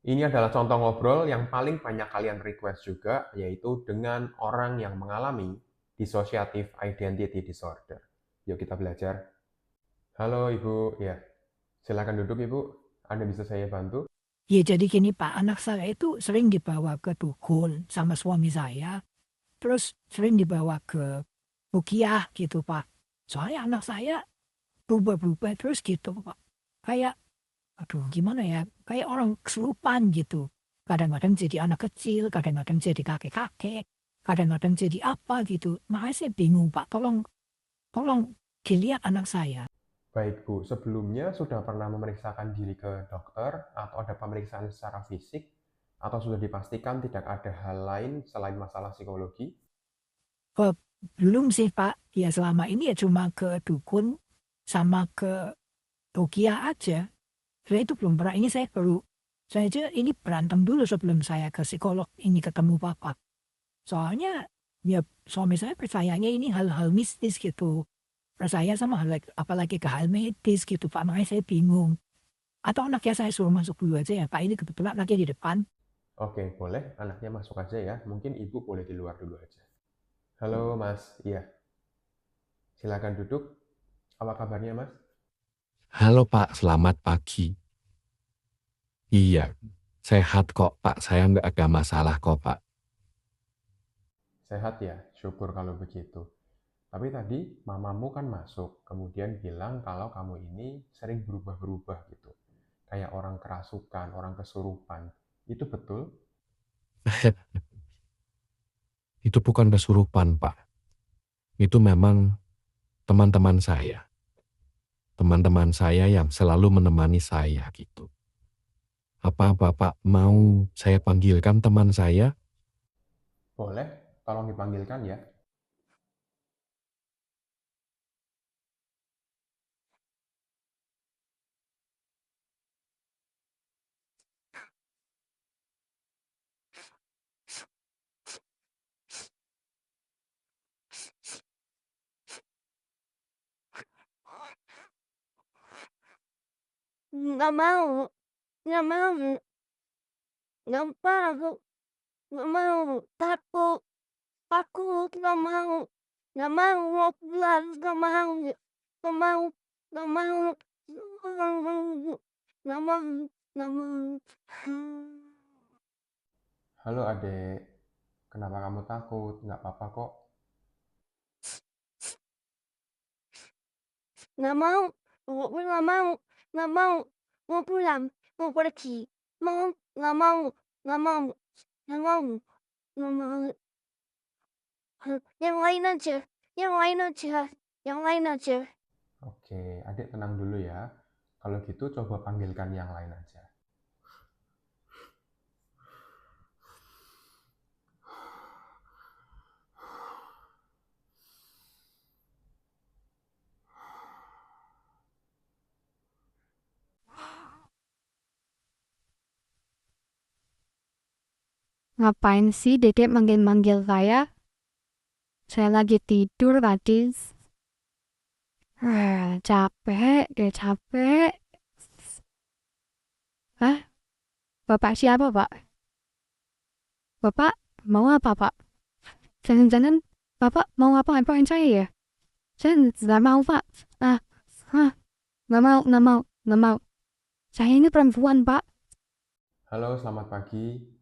Ini adalah contoh ngobrol yang paling banyak kalian request juga, yaitu dengan orang yang mengalami dissociative identity disorder. Yuk kita belajar. Halo Ibu, ya silakan duduk Ibu. Anda bisa saya bantu? Ya jadi gini Pak, anak saya itu sering dibawa ke dukun sama suami saya, terus sering dibawa ke rukiah gitu Pak. Soalnya anak saya berubah-berubah terus gitu Pak. Kayak, aduh gimana ya, kayak orang kesurupan gitu. Kadang-kadang jadi anak kecil, kadang-kadang jadi kakek-kakek, kadang-kadang jadi apa gitu. Makanya saya bingung Pak, tolong tolong dilihat anak saya. Baik Bu, sebelumnya sudah pernah memeriksakan diri ke dokter atau ada pemeriksaan secara fisik atau sudah dipastikan tidak ada hal lain selain masalah psikologi? Oh, belum sih Pak, ya selama ini ya cuma ke dukun sama ke rukiah aja. Saya itu belum pernah, ini saya aja ini berantem dulu sebelum saya ke psikolog ini ketemu Bapak. Soalnya ya suami saya percayanya ini hal-hal mistis gitu. Percaya sama hal, apalagi ke hal medis gitu Pak, makanya saya bingung. Atau anaknya saya suruh masuk dulu aja ya Pak, ini kebetulan anaknya di depan. Oke, boleh. Anaknya masuk aja ya. Mungkin Ibu boleh di luar dulu aja. Halo Mas, iya. Silakan duduk. Apa kabarnya Mas? Halo Pak, selamat pagi. Iya, sehat kok Pak, saya nggak ada masalah kok Pak. Sehat ya? Syukur kalau begitu. Tapi tadi mamamu kan masuk, kemudian bilang kalau kamu ini sering berubah-berubah gitu. Kayak orang kerasukan, orang kesurupan. Itu betul? Itu bukan kesurupan Pak, itu memang teman-teman saya. Teman-teman saya yang selalu menemani saya gitu. Apa Bapak mau saya panggilkan teman saya? Boleh, tolong dipanggilkan ya. Nggak mau, nggak mau, nggak mau, nggak mau, takut, takut, nggak mau, mau pulang, nggak mau, nggak mau, nggak mau, nggak mau, nggak mau, nggak mau. Halo adek, kenapa kamu takut? Nggak apa-apa kok. Nggak mau, nggak mau, nggak mau, mau pulang, mau pergi, mau, nggak mau, nggak mau, nggak mau, nggak mau. Yang lain aja, yang lain aja, yang lain aja. Oke, adik tenang dulu ya. Kalau gitu coba panggilkan yang lain aja. Ngapain sih Dedek manggil-manggil saya? Saya lagi tidur tadi. Capek, deh capek. Hah? Bapak siapa, Pak? Bapak mau apa, Pak? Jangan-jangan Bapak mau apa-apain saya ya? Saya nggak mau, Pak. Ah, nggak mau, nggak mau, nggak mau. Saya ini perempuan, Pak. Halo, selamat pagi.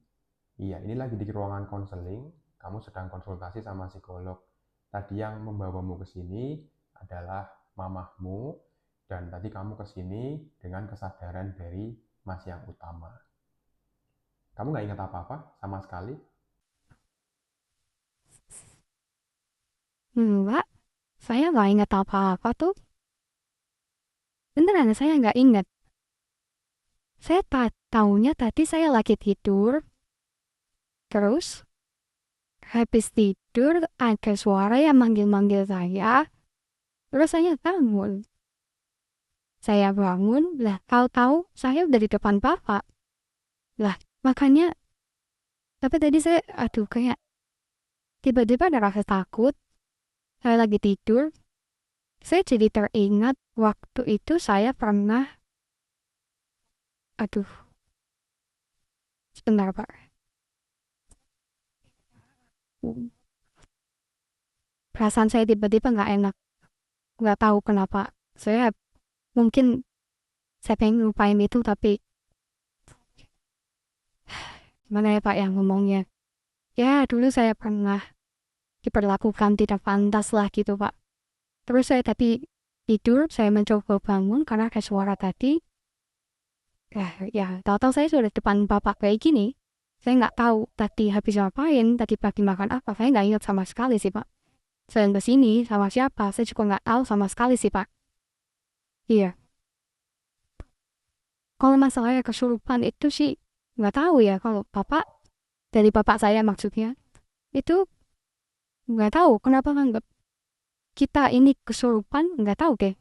Iya, ini lagi di ruangan konseling. Kamu sedang konsultasi sama psikolog. Tadi yang membawamu ke sini adalah mamahmu, dan tadi kamu ke sini dengan kesadaran dari Mas yang utama. Kamu nggak ingat apa-apa sama sekali? Enggak, saya nggak ingat apa-apa tuh. Beneran, saya nggak ingat. Saya taunya tadi saya lagi tidur. Terus, habis tidur ada suara yang manggil-manggil saya. Terus saya bangun. Saya bangun, lah tahu-tahu saya udah di depan bapak. Lah, makanya, tapi tadi saya, aduh kayak tiba-tiba ada rasa takut. Saya lagi tidur. Saya jadi teringat waktu itu saya pernah, aduh, Bentar, Pak. Perasaan saya tiba-tiba nggak enak. Nggak tahu kenapa. Saya mungkin saya pengen lupain itu, tapi gimana ya Pak yang ngomongnya? Ya, dulu saya pernah diperlakukan tidak pantas lah gitu, Pak. Terus saya tadi tidur, saya mencoba bangun karena ada suara tadi. Ya, tahu-tahu saya sudah depan Bapak kayak gini. Saya nggak tahu tadi habis ngapain, tadi pagi makan apa. Saya nggak ingat sama sekali sih, Pak. Saya ke sini sama siapa, saya juga nggak tahu sama sekali sih, Pak. Iya. Kalau masalahnya kesurupan itu sih nggak tahu ya. Kalau Bapak, dari Bapak saya maksudnya, itu nggak tahu kenapa nganggap kita ini kesurupan, nggak tahu deh.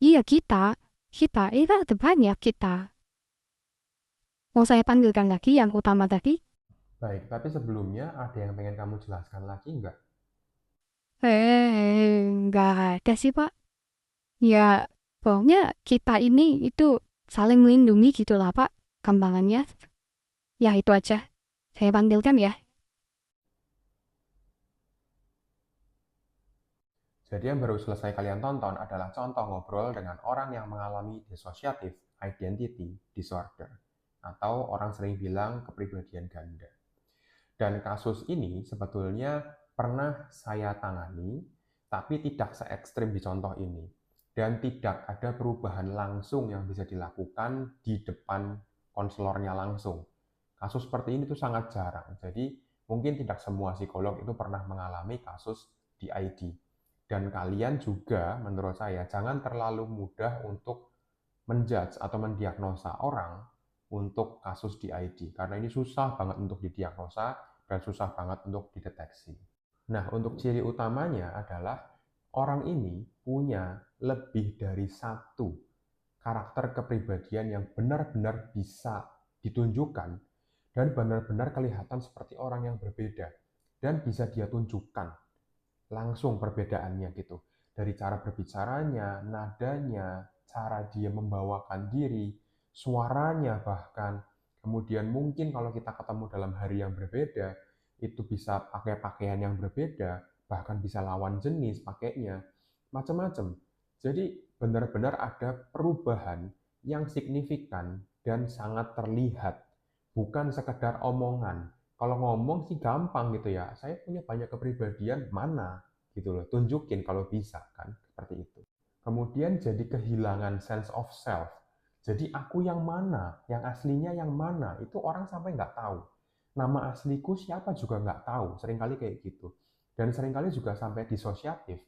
Iya kita, itu ada banyak kita. Mau saya panggilkan lagi yang utama tadi? Baik, tapi sebelumnya ada yang pengen kamu jelaskan lagi nggak? Nggak ada sih Pak. Ya, pokoknya kita ini itu saling melindungi gitu lah Pak, gampangannya. Ya itu aja. Saya panggilkan ya. Jadi yang baru selesai kalian tonton adalah contoh ngobrol dengan orang yang mengalami dissociative identity disorder atau orang sering bilang kepribadian ganda. Dan kasus ini sebetulnya pernah saya tangani, tapi tidak se-ekstrim di contoh ini. Dan tidak ada perubahan langsung yang bisa dilakukan di depan konselornya langsung. Kasus seperti ini tuh sangat jarang. Jadi mungkin tidak semua psikolog itu pernah mengalami kasus DID. Dan kalian juga, menurut saya, jangan terlalu mudah untuk menjudge atau mendiagnosa orang untuk kasus DID. Karena ini susah banget untuk didiagnosa dan susah banget untuk dideteksi. Nah, untuk ciri utamanya adalah orang ini punya lebih dari satu karakter kepribadian yang benar-benar bisa ditunjukkan dan benar-benar kelihatan seperti orang yang berbeda dan bisa dia tunjukkan langsung perbedaannya gitu. Dari cara berbicaranya, nadanya, cara dia membawakan diri, suaranya bahkan. Kemudian mungkin kalau kita ketemu dalam hari yang berbeda, itu bisa pakai pakaian yang berbeda, bahkan bisa lawan jenis pakainya, macam-macam. Jadi benar-benar ada perubahan yang signifikan dan sangat terlihat, bukan sekedar omongan. Kalau ngomong sih gampang gitu ya, saya punya banyak kepribadian, mana gitu loh, tunjukin kalau bisa kan, seperti itu. Kemudian jadi kehilangan sense of self. Jadi aku yang mana, yang aslinya yang mana, itu orang sampai nggak tahu. Nama asliku siapa juga nggak tahu, seringkali kayak gitu. Dan seringkali juga sampai disosiatif.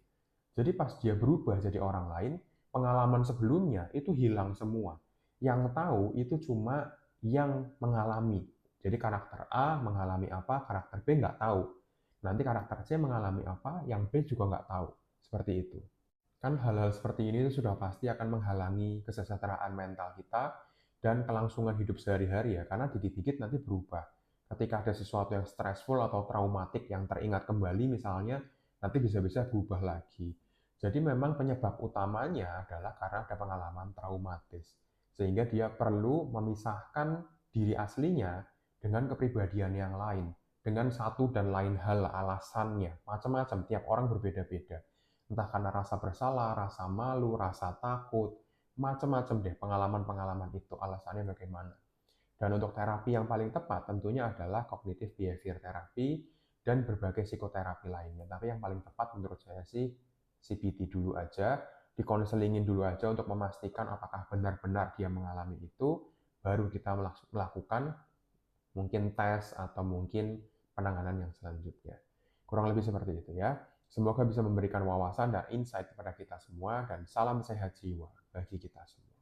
Jadi pas dia berubah jadi orang lain, pengalaman sebelumnya itu hilang semua. Yang tahu itu cuma yang mengalami. Jadi karakter A mengalami apa, karakter B nggak tahu. Nanti karakter C mengalami apa, yang B juga nggak tahu. Seperti itu. Kan hal-hal seperti ini sudah pasti akan menghalangi kesejahteraan mental kita dan kelangsungan hidup sehari-hari ya, karena dikit-dikit nanti berubah. Ketika ada sesuatu yang stressful atau traumatik yang teringat kembali misalnya, nanti bisa-bisa berubah lagi. Jadi memang penyebab utamanya adalah karena ada pengalaman traumatis. Sehingga dia perlu memisahkan diri aslinya dengan kepribadian yang lain. Dengan satu dan lain hal alasannya. Macam-macam, tiap orang berbeda-beda. Entah karena rasa bersalah, rasa malu, rasa takut, macam-macam deh pengalaman-pengalaman itu, alasannya bagaimana. Dan untuk terapi yang paling tepat tentunya adalah cognitive behavior therapy dan berbagai psikoterapi lainnya. Tapi yang paling tepat menurut saya sih CBT dulu aja, dikonselingin dulu aja untuk memastikan apakah benar-benar dia mengalami itu, baru kita melakukan mungkin tes atau mungkin penanganan yang selanjutnya. Kurang lebih seperti itu ya. Semoga bisa memberikan wawasan dan insight kepada kita semua dan salam sehat jiwa bagi kita semua.